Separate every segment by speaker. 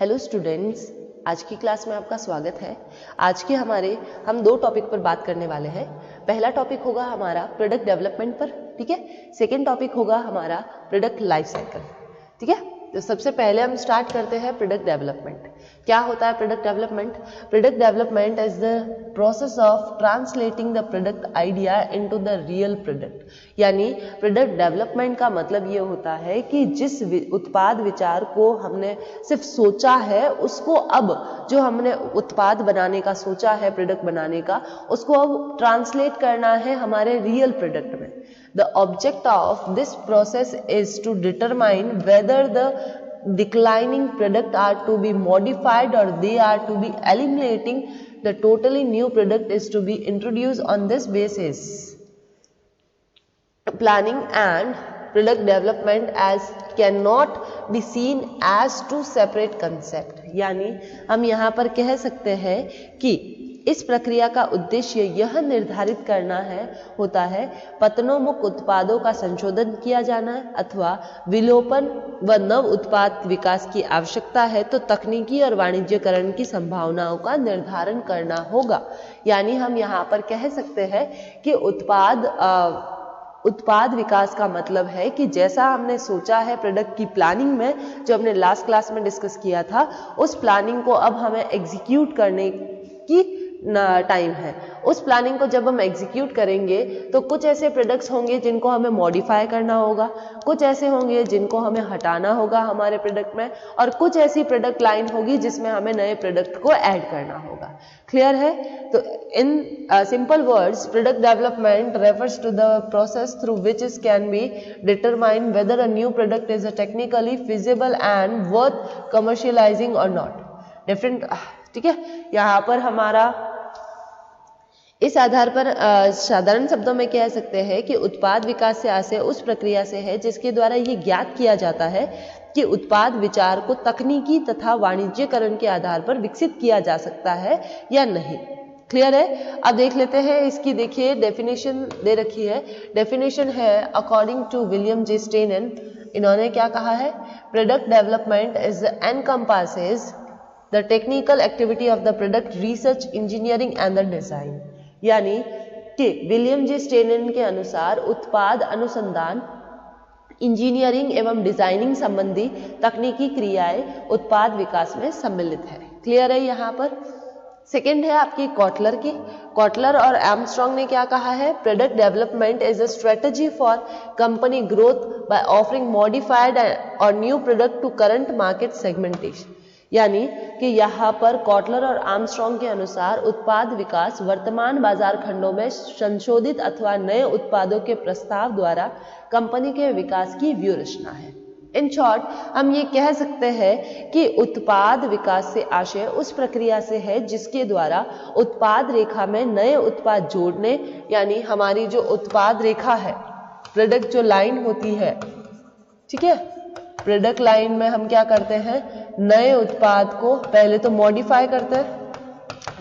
Speaker 1: Hello students, आज की class में आपका स्वागत है। आज के हम दो टॉपिक पर बात करने वाले हैं। पहला टॉपिक होगा हमारा प्रोडक्ट डेवलपमेंट पर, ठीक है। सेकेंड टॉपिक होगा हमारा प्रोडक्ट लाइफ साइकिल, ठीक है। तो सबसे पहले हम स्टार्ट करते हैं प्रोडक्ट डेवलपमेंट। क्या होता है product development? Product development is the process of translating the product idea into the real product. यानी प्रोडक्ट डेवलपमेंट का मतलब ये होता है कि जिस उत्पाद विचार को हमने सिर्फ सोचा है, उसको अब जो हमने उत्पाद बनाने का सोचा है, प्रोडक्ट बनाने का, उसको अब ट्रांसलेट करना है हमारे रियल प्रोडक्ट में। The object of this process is to determine whether the declining product are to be modified or they are to be eliminating. The totally new product is to be introduced on this basis. Planning and product development as cannot be seen as two separate concept. यानी हम यहाँ पर कह सकते हैं कि इस प्रक्रिया का उद्देश्य यह निर्धारित करना होता है पतनोन्मुख उत्पादों का संशोधन किया जाना है अथवा विलोपन व नव उत्पाद विकास की आवश्यकता है तो तकनीकी और वाणिज्यकरण की संभावनाओं का निर्धारण करना होगा। यानी हम यहाँ पर कह सकते हैं कि उत्पाद विकास का मतलब है कि जैसा हमने सोचा है प्रोडक्ट की प्लानिंग में, जो हमने लास्ट क्लास में डिस्कस किया था, उस प्लानिंग को अब हमें एग्जीक्यूट करने की टाइम है। उस प्लानिंग को जब हम एग्जीक्यूट करेंगे तो कुछ ऐसे प्रोडक्ट्स होंगे जिनको हमें मॉडिफाई करना होगा, कुछ ऐसे होंगे जिनको हमें हटाना होगा हमारे प्रोडक्ट में, और कुछ ऐसी प्रोडक्ट लाइन होगी जिसमें हमें नए प्रोडक्ट को ऐड करना होगा। क्लियर है? तो in simple words, product development refers to the process through which it can be determine whether a new product is technically feasible and worth commercialising or not. Different, ठीक है। यहाँ पर हमारा इस आधार पर साधारण शब्दों में कह सकते हैं कि उत्पाद विकास से आशय उस प्रक्रिया से है जिसके द्वारा ये ज्ञात किया जाता है कि उत्पाद विचार को तकनीकी तथा वाणिज्यकरण के आधार पर विकसित किया जा सकता है या नहीं। क्लियर है? अब देख लेते हैं इसकी। देखिए डेफिनेशन दे रखी है। डेफिनेशन है अकॉर्डिंग टू विलियम जे स्टेनन। इन्होंने क्या कहा है? Product development is encompasses the technical activity of the product research, engineering and the design. यानी कि विलियम जे स्टेनन के अनुसार उत्पाद अनुसंधान, इंजीनियरिंग एवं डिजाइनिंग संबंधी तकनीकी क्रियाएं उत्पाद विकास में सम्मिलित है। क्लियर है यहाँ पर? सेकेंड है आपकी कॉटलर की। कॉटलर और आर्मस्ट्रॉन्ग ने क्या कहा है? Product development is a strategy for company growth by offering modified or new product to current market segmentation. यानी कि यहाँ पर कॉटलर और आर्मस्ट्रॉन्ग के अनुसार उत्पाद विकास वर्तमान बाजार खंडों में संशोधित अथवा नए उत्पादों के प्रस्ताव द्वारा कंपनी के विकास की व्यूहरचना है। इन शॉर्ट हम ये कह सकते हैं कि उत्पाद विकास से आशय उस प्रक्रिया से है जिसके द्वारा उत्पाद रेखा में नए उत्पाद जोड़ने, यानी हमारी जो उत्पाद रेखा है, प्रोडक्ट जो लाइन होती है, ठीक है, प्रोडक्ट लाइन में हम क्या करते हैं? नए उत्पाद को पहले तो मॉडिफाई करते हैं,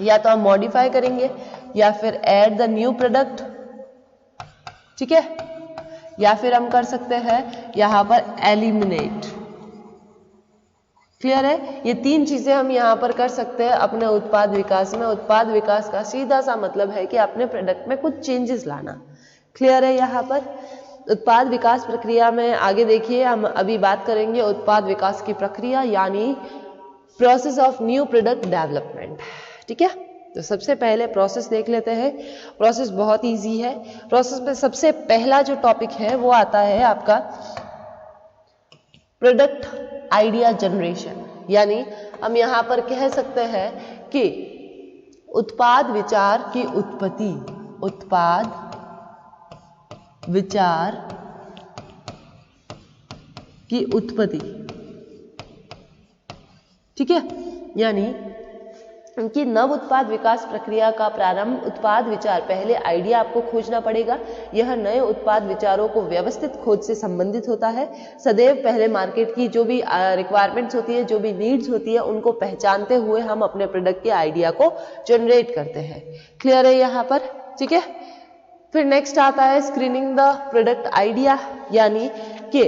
Speaker 1: या तो हम मॉडिफाई करेंगे या फिर ऐड द न्यू प्रोडक्ट, ठीक है, या फिर हम कर सकते हैं यहां पर एलिमिनेट। क्लियर है? ये तीन चीजें हम यहां पर कर सकते हैं अपने उत्पाद विकास में। उत्पाद विकास का सीधा सा मतलब है कि अपने प्रोडक्ट में कुछ चेंजेस लाना। क्लियर है यहाँ पर? उत्पाद विकास प्रक्रिया में आगे देखिए, हम अभी बात करेंगे उत्पाद विकास की प्रक्रिया, यानी process of new product development, ठीक है। तो सबसे पहले प्रोसेस देख लेते हैं। प्रोसेस बहुत इजी है। प्रोसेस में सबसे पहला जो टॉपिक है वो आता है आपका प्रोडक्ट आइडिया जनरेशन। यानी हम यहाँ पर कह सकते हैं कि उत्पाद विचार की उत्पत्ति, उत्पाद विचार की उत्पत्ति, ठीक है। यानी कि नव उत्पाद विकास प्रक्रिया का प्रारंभ उत्पाद विचार, पहले आइडिया आपको खोजना पड़ेगा। यह नए उत्पाद विचारों को व्यवस्थित खोज से संबंधित होता है। सदैव पहले मार्केट की जो भी रिक्वायरमेंट्स होती है, जो भी नीड्स होती है, उनको पहचानते हुए हम अपने प्रोडक्ट के आइडिया को जनरेट करते हैं। क्लियर है यहाँ पर? ठीक है। फिर नेक्स्ट आता है स्क्रीनिंग द प्रोडक्ट आइडिया, यानी कि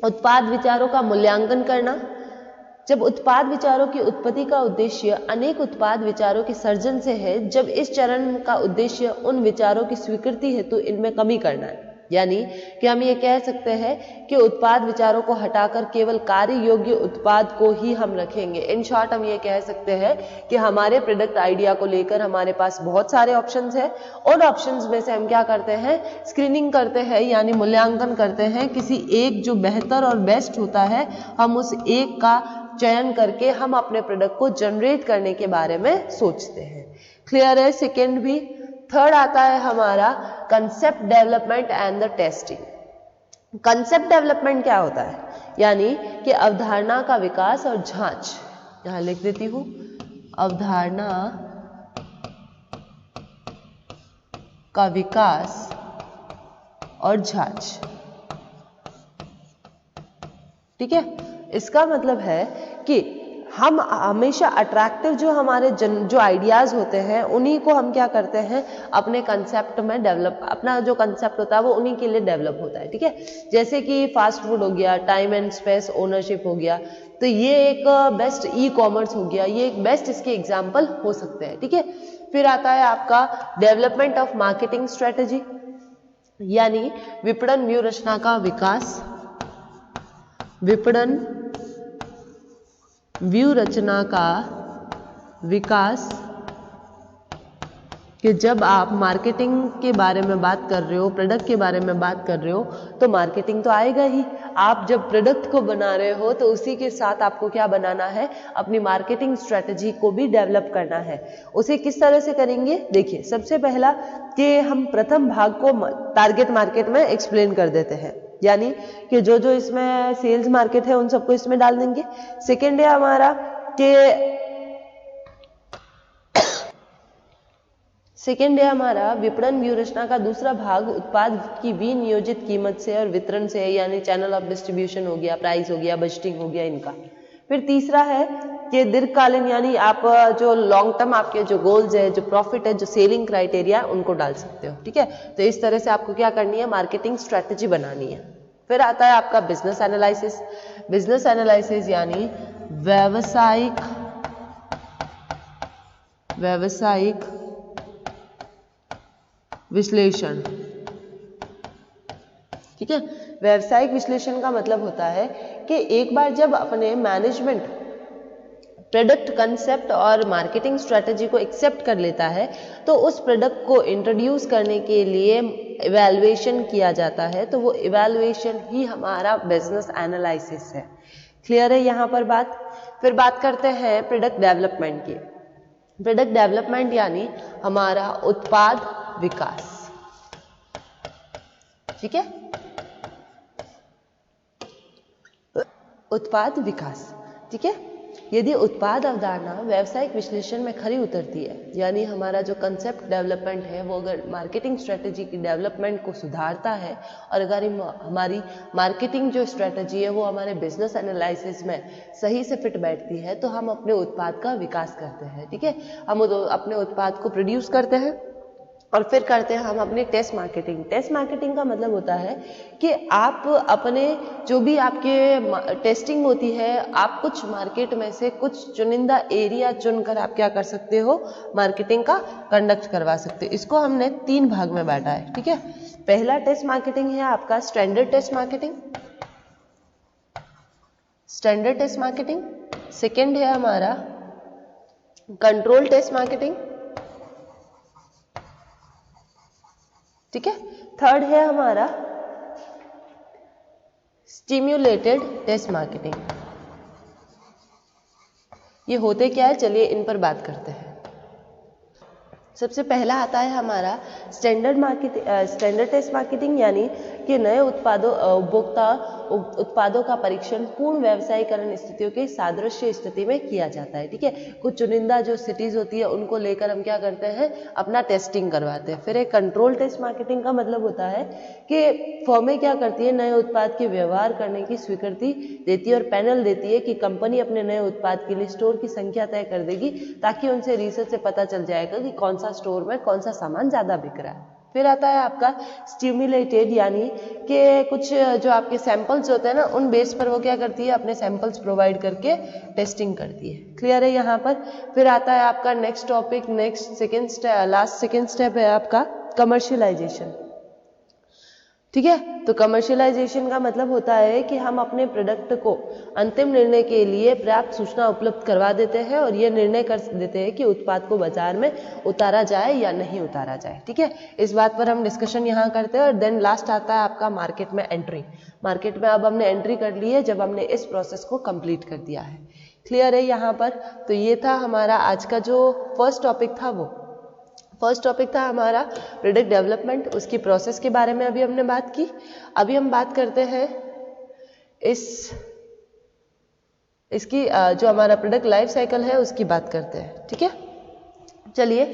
Speaker 1: उत्पाद विचारों का मूल्यांकन करना। जब उत्पाद विचारों की उत्पत्ति का उद्देश्य अनेक उत्पाद विचारों के सर्जन से है, जब इस चरण का उद्देश्य उन विचारों की स्वीकृति हेतु इनमें कमी करना है, यानी कि हम ये कह सकते हैं कि उत्पाद विचारों को हटाकर केवल कार्य योग्य उत्पाद को ही हम रखेंगे। इन शॉर्ट हम ये कह सकते हैं कि हमारे प्रोडक्ट आइडिया को लेकर हमारे पास बहुत सारे ऑप्शंस हैं। उन ऑप्शंस में से हम क्या करते हैं, स्क्रीनिंग करते हैं, यानी मूल्यांकन करते हैं। किसी एक जो बेहतर और बेस्ट होता है, हम उस एक का चयन करके हम अपने प्रोडक्ट को जनरेट करने के बारे में सोचते हैं। क्लियर है? सेकेंड भी। थर्ड आता है हमारा concept development and the testing. Concept development क्या होता है, यानी कि अवधारणा का विकास और जांच। यहां लिख देती हूं, अवधारणा का विकास और जांच। ठीक है, इसका मतलब है कि हम हमेशा अट्रैक्टिव जो हमारे जो आइडियाज होते हैं उन्हीं को हम क्या करते हैं, अपने कंसेप्ट में डेवलप, अपना जो कंसेप्ट होता है वो उन्हीं के लिए डेवलप होता है। ठीक है, जैसे कि फास्ट फूड हो गया, टाइम एंड स्पेस ओनरशिप हो गया, तो ये एक बेस्ट ई कॉमर्स हो गया, ये एक बेस्ट इसके एग्जाम्पल हो सकते हैं। ठीक है, फिर आता है आपका डेवलपमेंट ऑफ मार्केटिंग स्ट्रेटेजी, यानी विपणन व्यूह रचना का विकास। विपणन व्यू रचना का विकास, कि जब आप मार्केटिंग के बारे में बात कर रहे हो, प्रोडक्ट के बारे में बात कर रहे हो, तो मार्केटिंग तो आएगा ही। आप जब प्रोडक्ट को बना रहे हो तो उसी के साथ आपको क्या बनाना है, अपनी मार्केटिंग स्ट्रेटजी को भी डेवलप करना है। उसे किस तरह से करेंगे, देखिए सबसे पहला कि हम प्रथम भाग को टारगेट मार्केट में एक्सप्लेन कर देते हैं, यानी कि जो जो इसमें सेल्स मार्केट है उन सबको इसमें डाल देंगे। सेकेंड है हमारा कि विपणन व्यूह रचना का दूसरा भाग उत्पाद की विनियोजित कीमत से और वितरण से, यानी चैनल ऑफ डिस्ट्रीब्यूशन हो गया, प्राइस हो गया, बजटिंग हो गया इनका। फिर तीसरा है कि दीर्घकालीन, यानी आप जो लॉन्ग टर्म आपके जो गोल्स है, जो प्रॉफिट है, जो सेलिंग क्राइटेरिया, उनको डाल सकते हो। ठीक है, तो इस तरह से आपको क्या करनी है, मार्केटिंग स्ट्रेटेजी बनानी है। फिर आता है आपका बिजनेस एनालिसिस। बिजनेस एनालिसिस यानी व्यावसायिक विश्लेषण। ठीक है, व्यावसायिक विश्लेषण का मतलब होता है कि एक बार जब अपने मैनेजमेंट प्रोडक्ट कंसेप्ट और मार्केटिंग स्ट्रेटेजी को एक्सेप्ट कर लेता है, तो उस प्रोडक्ट को इंट्रोड्यूस करने के लिए इवैल्यूएशन किया जाता है, तो वो इवैल्यूएशन ही हमारा बिजनेस एनालिसिस है। क्लियर है यहाँ पर बात? फिर बात करते हैं प्रोडक्ट डेवलपमेंट की। प्रोडक्ट डेवलपमेंट यानी हमारा उत्पाद विकास। ठीक है, उत्पाद विकास। ठीक है, यदि उत्पाद अवधारणा व्यावसायिक विश्लेषण में खरी उतरती है, यानी हमारा जो कंसेप्ट डेवलपमेंट है वो अगर मार्केटिंग स्ट्रेटेजी की डेवलपमेंट को सुधारता है, और अगर हमारी मार्केटिंग जो स्ट्रेटेजी है वो हमारे बिजनेस एनालिसिस में सही से फिट बैठती है, तो हम अपने उत्पाद का विकास करते हैं। ठीक है, हम अपने उत्पाद को प्रोड्यूस करते हैं और फिर करते हैं हम अपनी टेस्ट मार्केटिंग। टेस्ट मार्केटिंग का मतलब होता है कि आप अपने जो भी आपके टेस्टिंग होती है, आप कुछ मार्केट में से कुछ चुनिंदा एरिया चुनकर आप क्या कर सकते हो, मार्केटिंग का कंडक्ट करवा सकते हो। इसको हमने 3 भाग में बांटा है। ठीक है, पहला टेस्ट मार्केटिंग है आपका standard test marketing, standard test marketing. Second है हमारा कंट्रोल टेस्ट मार्केटिंग। ठीक है, थर्ड है हमारा स्टिम्युलेटेड टेस्ट मार्केटिंग। ये होते क्या है, चलिए इन पर बात करते हैं। सबसे पहला आता है हमारा स्टैंडर्ड टेस्ट मार्केटिंग, यानी कि नए उत्पादों का परीक्षण पूर्ण व्यवसायीकरण स्थितियों के सादृश्य स्थिति में किया जाता है। ठीक है, कुछ चुनिंदा जो सिटीज होती है उनको लेकर हम क्या करते हैं, अपना टेस्टिंग करवाते हैं। फिर एक कंट्रोल टेस्ट मार्केटिंग का मतलब होता है कि फर्में क्या करती है, नए उत्पाद के व्यवहार करने की स्वीकृति देती है और पैनल देती है कि कंपनी अपने नए उत्पाद के लिए स्टोर की संख्या तय कर देगी, ताकि उनसे रिसर्च से पता चल जाएगा कि कौन सा स्टोर में कौन सा सामान ज्यादा बिक रहा है। फिर आता है आपका स्टिमुलेटेड, यानी कि कुछ जो आपके सैंपल्स होते हैं ना, उन बेस पर वो क्या करती है, अपने सैंपल्स प्रोवाइड करके टेस्टिंग करती है। क्लियर है यहाँ पर। फिर आता है आपका next topic, last second step है आपका कमर्शियलाइजेशन। ठीक है, तो कमर्शियलाइजेशन का मतलब होता है कि हम अपने प्रोडक्ट को अंतिम निर्णय के लिए पर्याप्त सूचना उपलब्ध करवा देते हैं और ये निर्णय कर देते हैं कि उत्पाद को बाजार में उतारा जाए या नहीं उतारा जाए। ठीक है, इस बात पर हम डिस्कशन यहाँ करते हैं। और देन लास्ट आता है आपका मार्केट में एंट्री। मार्केट में अब हमने एंट्री कर ली है जब हमने इस प्रोसेस को कंप्लीट कर दिया है। क्लियर है यहाँ पर। तो ये था हमारा आज का जो फर्स्ट टॉपिक था, वो फर्स्ट टॉपिक था हमारा प्रोडक्ट डेवलपमेंट, उसकी प्रोसेस के बारे में अभी हमने बात की। अभी हम बात करते हैं इसकी जो हमारा प्रोडक्ट लाइफ साइकिल है उसकी बात करते हैं। ठीक है, चलिए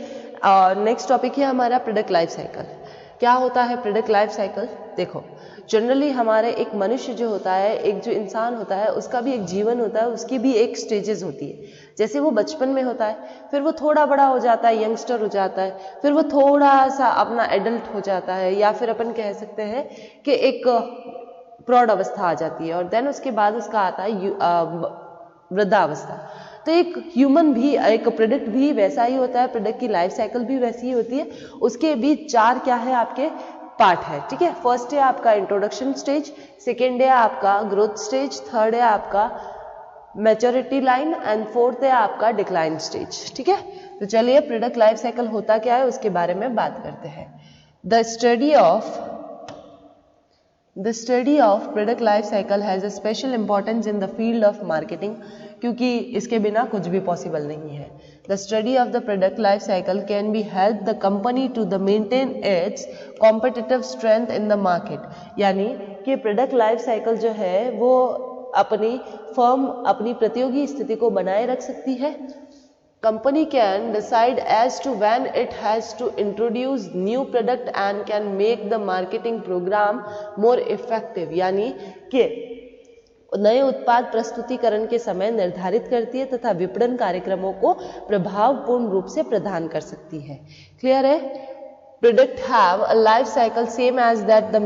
Speaker 1: नेक्स्ट टॉपिक है हमारा प्रोडक्ट लाइफ साइकिल। क्या होता है प्रोडक्ट लाइफ साइकिल? देखो, जनरली हमारे एक मनुष्य जो होता है, एक जो इंसान होता है, उसका भी एक जीवन होता है, उसकी भी एक स्टेजेस होती है। जैसे वो बचपन में होता है, फिर वो थोड़ा बड़ा हो जाता है, यंगस्टर हो जाता है, फिर वो थोड़ा सा अपना एडल्ट हो जाता है, या फिर अपन कह सकते हैं कि एक प्रौढ़ अवस्था आ जाती है, और देन उसके बाद उसका आता है वृद्धावस्था। तो एक ह्यूमन भी, एक प्रोडक्ट भी वैसा ही होता है, प्रोडक्ट की लाइफ साइकिल भी वैसी ही होती है। उसके बीच 4 क्या है आपके पार्ट है। ठीक है, फर्स्ट है आपका इंट्रोडक्शन स्टेज, सेकेंड है आपका ग्रोथ स्टेज, थर्ड है आपका मैच्योरिटी लाइन एंड फोर्थ है आपका डिक्लाइन स्टेज। ठीक है, तो चलिए प्रोडक्ट लाइफ साइकिल होता क्या है उसके बारे में बात करते हैं। The study of product life cycle has a special importance in the field of marketing, क्योंकि इसके बिना कुछ भी पॉसिबल नहीं है। The study of the product life cycle can be help the company to the maintain its competitive strength in the market, यानी कि product life cycle जो है वो अपनी फर्म अपनी प्रतियोगी स्थिति को बनाए रख सकती है। Company can decide as to when it has to introduce new product and can make the marketing program more effective, यानी कि नए उत्पाद प्रस्तुतिकरण के समय निर्धारित करती है तथा विपणन कार्यक्रमों को प्रभावपूर्ण रूप से प्रदान कर सकती है। क्लियर है? Product have a life cycle same as that the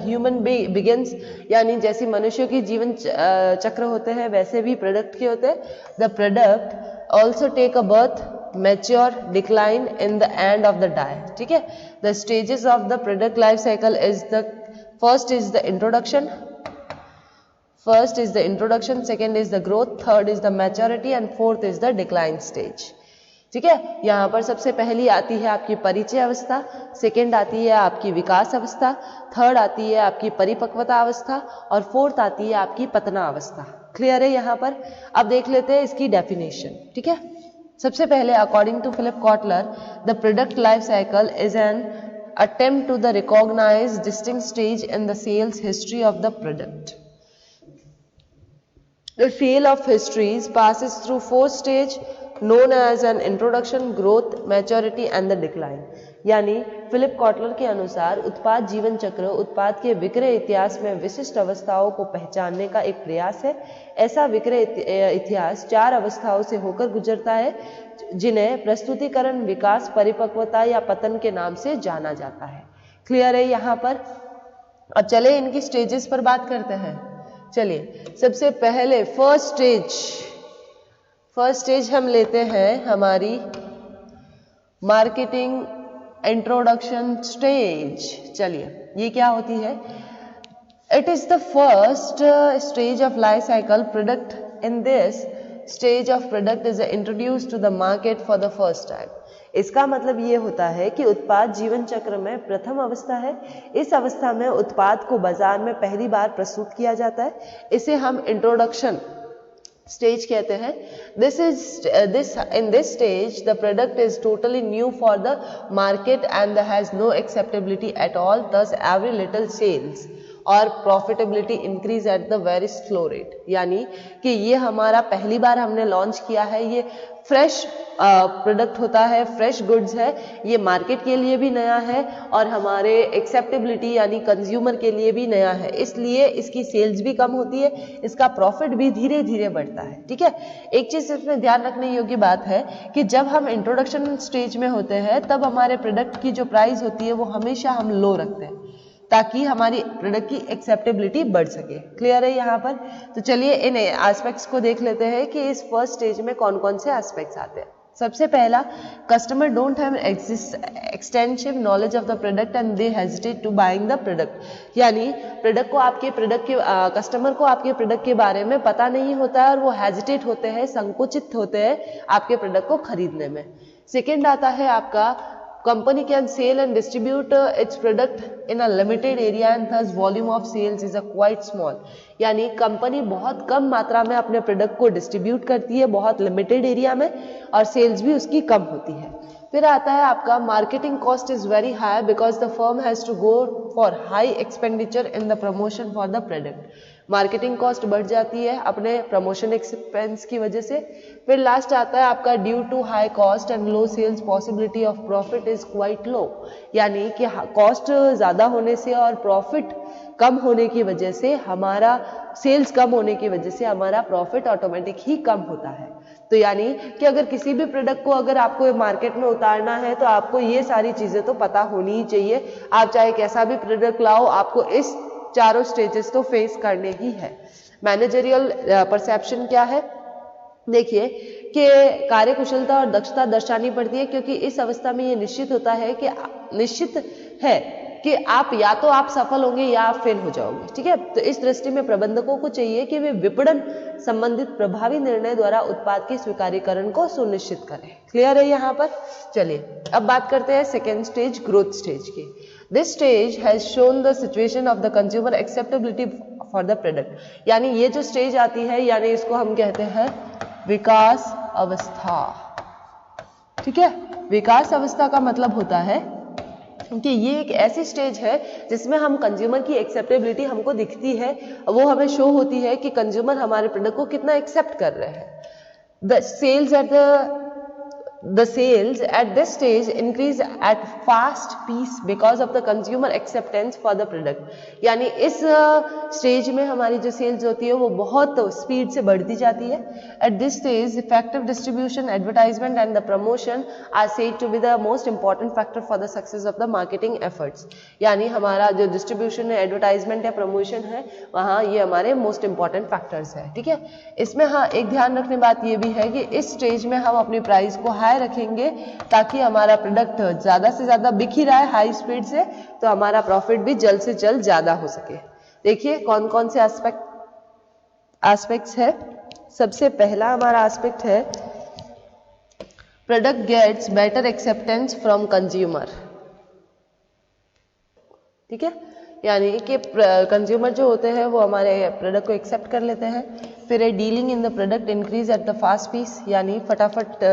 Speaker 1: human begins, यानी जैसे मनुष्यों की जीवन चक्र होते हैं वैसे भी प्रोडक्ट के होते हैं। The product also take a birth, mature, decline in the end of the die. ठीक है, the stages of the product life cycle is the first is the introduction, second is the growth, third is the maturity and fourth is the decline stage. ठीक है, यहाँ पर सबसे पहली आती है आपकी परिचय अवस्था, सेकेंड आती है आपकी विकास अवस्था, थर्ड आती है आपकी परिपक्वता अवस्था और फोर्थ आती है आपकी पतना अवस्था। क्लियर है यहाँ पर? अब देख लेते हैं इसकी डेफिनेशन। ठीक है, सबसे पहले according to Philip Kotler, the product life cycle is an attempt to the recognise distinct stage in the sales history of the product. The sale of histories passes through 4 stages known as an introduction, growth, maturity and the decline. यानी Philip Kotler के अनुसार उत्पाद जीवन चक्र उत्पाद के विक्रय इतिहास में विशिष्ट अवस्थाओं को पहचानने का एक प्रयास है। ऐसा विक्रय इतिहास 4 अवस्थाओं से होकर गुजरता है जिन्हें प्रस्तुतिकरण, विकास, परिपक्वता या पतन के नाम से जाना जाता है। क्लियर है यहाँ पर? अब चले इनकी स्टेजेस पर बात करते हैं। चलिए, सबसे पहले फर्स्ट स्टेज हम लेते हैं हमारी मार्केटिंग इंट्रोडक्शन स्टेज। चलिए, ये क्या होती है? It is the first stage of life cycle product. In this stage of product is introduced to the market for the first time. इसका मतलब ये होता है कि उत्पाद जीवन चक्र में प्रथम अवस्था है। इस अवस्था में उत्पाद को बाजार में पहली बार प्रस्तुत किया जाता है। इसे हम इंट्रोडक्शन स्टेज कहते हैं। In this stage the product is totally new for the market and has no acceptability at all, thus every little sales और profitability increase at the very slow rate. यानी कि ये हमारा पहली बार हमने लॉन्च किया है, ये फ्रेश प्रोडक्ट होता है, फ्रेश गुड्स है, ये मार्केट के लिए भी नया है और हमारे एक्सेप्टेबिलिटी यानी कंज्यूमर के लिए भी नया है, इसलिए इसकी सेल्स भी कम होती है, इसका प्रॉफिट भी धीरे धीरे बढ़ता है। ठीक है, एक चीज इसमें ध्यान रखने योग्य बात है कि जब हम इंट्रोडक्शन स्टेज में होते हैं तब हमारे प्रोडक्ट की जो प्राइस होती है वो हमेशा हम लो रखते हैं ताकि हमारी प्रोडक्ट की एक्सेप्टेबिलिटी बढ़ सके। क्लियर है यहाँ पर? तो चलिए इन एस्पेक्ट्स को देख लेते हैं कि इस फर्स्ट स्टेज में कौन कौन से एस्पेक्ट्स आते हैं। सबसे पहला, customer don't have extensive knowledge of the product and they hesitate to buying the product. यानी प्रोडक्ट को आपके प्रोडक्ट के कस्टमर को आपके प्रोडक्ट के बारे में पता नहीं होता है और वो हेजिटेट होते हैं, संकुचित होते हैं आपके प्रोडक्ट को खरीदने में। सेकेंड आता है आपका, company can sell and distribute its product in a limited area and thus volume of sales is a quite small। यानी कंपनी बहुत कम मात्रा में अपने प्रोडक्ट को डिस्ट्रीब्यूट करती है, बहुत लिमिटेड एरिया में, और सेल्स भी उसकी कम होती है। फिर आता है आपका, marketing cost is very high because the firm has to go for high expenditure in the promotion for the product. Marketing cost बढ़ जाती है अपने प्रमोशन एक्सपेंस की वजह से। फिर लास्ट आता है आपका, due to high cost and low sales possibility of profit is quite low. यानी कि कॉस्ट ज़्यादा होने से और प्रॉफिट कम होने की वजह से, हमारा सेल्स कम होने की वजह से हमारा प्रॉफिट ऑटोमेटिक ही कम होता है। तो यानी कि अगर किसी भी प्रोडक्ट को अगर आपको मार्केट में उतारना है तो आपको ये सारी चीज़ें तो पता होनी ही चाहिए। आप चाहे कैसा भी प्रोडक्ट लाओ, आपको इस चारों स्टेजेस तो फेस करने ही है। मैनेजरियल परसेप्शन क्या है? देखिए कि कार्यकुशलता और दक्षता दर्शानी पड़ती है, क्योंकि इस अवस्था में ये निश्चित होता है कि आप या तो आप सफल होंगे या आप फेल हो जाओगे। ठीक है, तो इस दृष्टि में प्रबंधकों को चाहिए कि वे विपणन संबंधित प्रभावी निर्णय द्वारा उत्पाद के स्वीकार्यकरण को सुनिश्चित करें। क्लियर है यहाँ पर? चलिए अब बात करते हैं सेकेंड स्टेज, ग्रोथ स्टेज की। This stage has shown the situation of the consumer acceptability for the product. यानी ये जो स्टेज आती है, यानी इसको हम कहते हैं विकास अवस्था। ठीक है, विकास अवस्था का मतलब होता है कि ये एक ऐसी स्टेज है जिसमें हम कंज्यूमर की एक्सेप्टेबिलिटी हमको दिखती है, वो हमें शो होती है कि कंज्यूमर हमारे प्रोडक्ट को कितना एक्सेप्ट कर रहे हैं। The sales at this stage increase at fast pace because of the consumer acceptance for the product। यानी इस स्टेज में हमारी जो सेल्स होती है वो बहुत स्पीड से बढ़ती जाती है। At this stage, effective distribution, advertisement and the promotion are said to be the most important factor for the success of the marketing efforts। यानी हमारा जो डिस्ट्रीब्यूशन है, एडवर्टाइजमेंट या प्रमोशन है, वहाँ ये हमारे मोस्ट इंपॉर्टेंट फैक्टर्स है। ठीक है, इसमें हाँ एक ध्यान रखने बात ये भी है कि इस स्टेज में हम अपनी प्राइस को हाई रखेंगे ताकि हमारा प्रोडक्ट ज्यादा से ज्यादा बिक ही रहा है हाई स्पीड से, तो हमारा प्रॉफिट भी जल्द से जल्द ज्यादा हो सके। देखिए कौन कौन से एस्पेक्ट्स है। सबसे पहला हमारा एस्पेक्ट है, product gets better acceptance from consumer. ठीक है, यानी कि कंज्यूमर जो होते हैं वो हमारे प्रोडक्ट को एक्सेप्ट कर लेते हैं। फिर है, dealing in the product increase at the fast pace. यानी फटाफट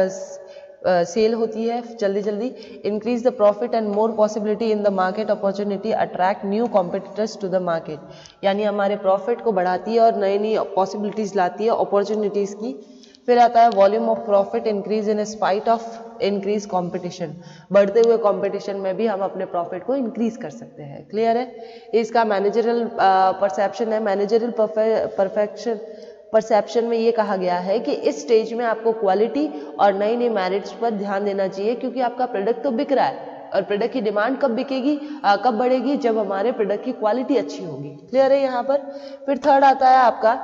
Speaker 1: सेल होती है जल्दी जल्दी। Increase the profit and more possibility in the market opportunity attract new competitors to the market. यानी हमारे प्रॉफिट को बढ़ाती है और नई नई पॉसिबिलिटीज लाती है अपॉर्चुनिटीज की। फिर आता है, volume of profit increase in spite of increase competition. बढ़ते हुए कंपटीशन में भी हम अपने प्रॉफिट को इंक्रीज कर सकते हैं। क्लियर है? इसका मैनेजरियल परसेप्शन है। मैनेजरियल परसेप्शन में ये कहा गया है कि इस स्टेज में आपको क्वालिटी और नई नई मेरिट्स पर ध्यान देना चाहिए, क्योंकि आपका प्रोडक्ट तो बिक रहा है और प्रोडक्ट की डिमांड कब बिकेगी, कब बढ़ेगी, जब हमारे प्रोडक्ट की क्वालिटी अच्छी होगी। क्लियर है यहाँ पर? फिर थर्ड आता है आपका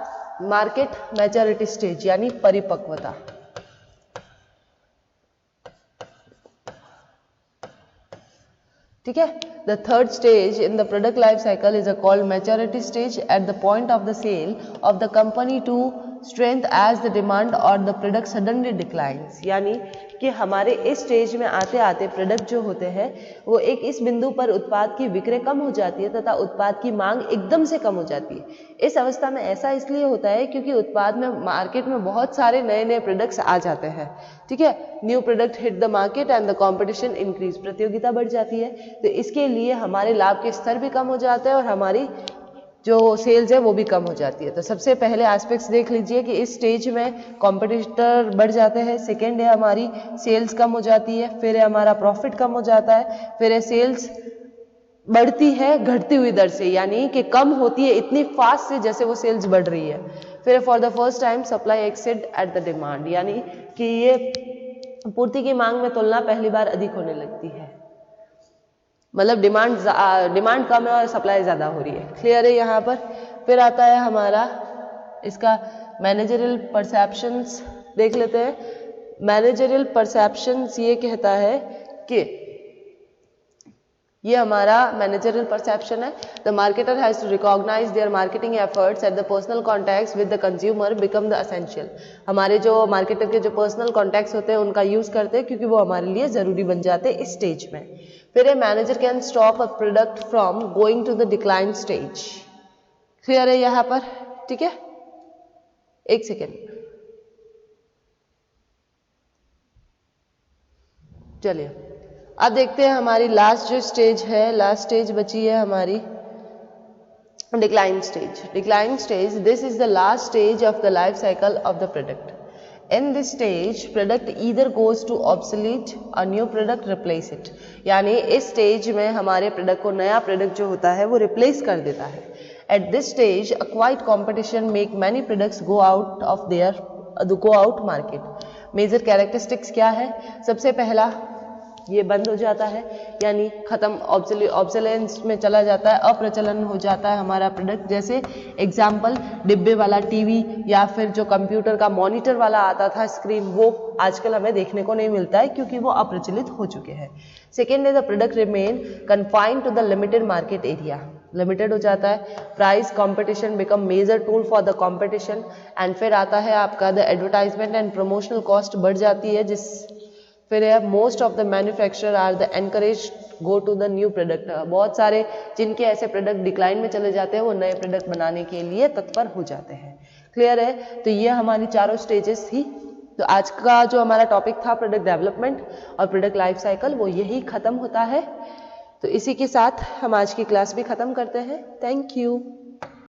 Speaker 1: मार्केट मैच्योरिटी स्टेज, यानी परिपक्वता। ठीक है, the third stage in the product life cycle is called maturity stage, at the point of the sale of the company to strength as the demand or the product suddenly declines। यानी कि हमारे इस stage में आते आते product जो होते हैं वो एक इस बिंदु पर उत्पाद की विक्रय कम हो जाती है तथा उत्पाद की मांग एकदम से कम हो जाती है। इस अवस्था में ऐसा इसलिए होता है क्योंकि उत्पाद में मार्केट में बहुत सारे नए नए प्रोडक्ट्स आ जाते हैं। ठीक है, new product hit the market and the competition increase. प्रतियोगिता बढ़ जाती है, तो इसके लिए हमारे लाभ के स्तर भी कम हो जाते हैं और हमारी जो सेल्स है वो भी कम हो जाती है। तो सबसे पहले एस्पेक्ट्स देख लीजिए कि इस स्टेज में कॉम्पिटिटर बढ़ जाते हैं, सेकेंड है हमारी सेल्स कम हो जाती है, फिर है हमारा प्रॉफिट कम हो जाता है, फिर है सेल्स बढ़ती है घटती हुई दर से, यानी कि कम होती है इतनी फास्ट से जैसे वो सेल्स बढ़ रही है। फिर for the first time supply exceed at the demand, यानी कि ये पूर्ति की मांग में तुलना पहली बार अधिक होने लगती है, मतलब डिमांड कम है और सप्लाई ज्यादा हो रही है। क्लियर है यहाँ पर। फिर आता है हमारा इसका मैनेजरियल परसेप्शंस, देख लेते हैं। मैनेजरियल परसेप्शंस ये कहता है कि ये हमारा मैनेजरियल परसेप्शन है, the marketer has to recognise their marketing efforts at the personal contacts with the consumer become the essential. हमारे जो मार्केटर के जो पर्सनल कॉन्टैक्ट्स होते हैं उनका यूज करते हैं क्योंकि वो हमारे लिए जरूरी बन जाते हैं इस स्टेज में। फिर a manager can stop a product from going to the decline stage. Clear है यहाँ पर, ठीक है। एक सेकेंड, चलिए अब देखते हैं हमारी लास्ट जो स्टेज है, लास्ट स्टेज बची है हमारी decline stage. Decline stage, this is the last stage of the life cycle of the product. In this stage product either goes to obsolete और न्यू प्रोडक्ट रिप्लेस इट, यानी इस stage में हमारे product को नया प्रोडक्ट जो होता है वो रिप्लेस कर देता है। At this stage a quite competition make many products go out market. Major characteristics क्या है? सबसे पहला, ये बंद हो जाता है, यानी खत्म, ऑब्सोलेंस में चला जाता है, अप्रचलन हो जाता है हमारा प्रोडक्ट। जैसे एग्जाम्पल, डिब्बे वाला टीवी या फिर जो कंप्यूटर का मॉनिटर वाला आता था स्क्रीन, वो आजकल हमें देखने को नहीं मिलता है क्योंकि वो अप्रचलित हो चुके हैं। सेकेंड है the product remain confined to the limited market area, limited हो जाता है। Price competition become major tool for the competition. And फिर आता है आपका the advertisement and promotional cost बढ़ जाती है, फिर है most of the manufacturer are the encourage go to the new product. बहुत सारे जिनके ऐसे प्रोडक्ट डिक्लाइन में चले जाते हैं वो नए प्रोडक्ट बनाने के लिए तत्पर हो जाते हैं। क्लियर है? तो ये हमारी चारों स्टेजेस थी। तो आज का जो हमारा टॉपिक था प्रोडक्ट डेवलपमेंट और प्रोडक्ट लाइफ साइकिल, वो यही खत्म होता है। तो इसी के साथ हम आज की क्लास भी खत्म करते हैं। Thank you.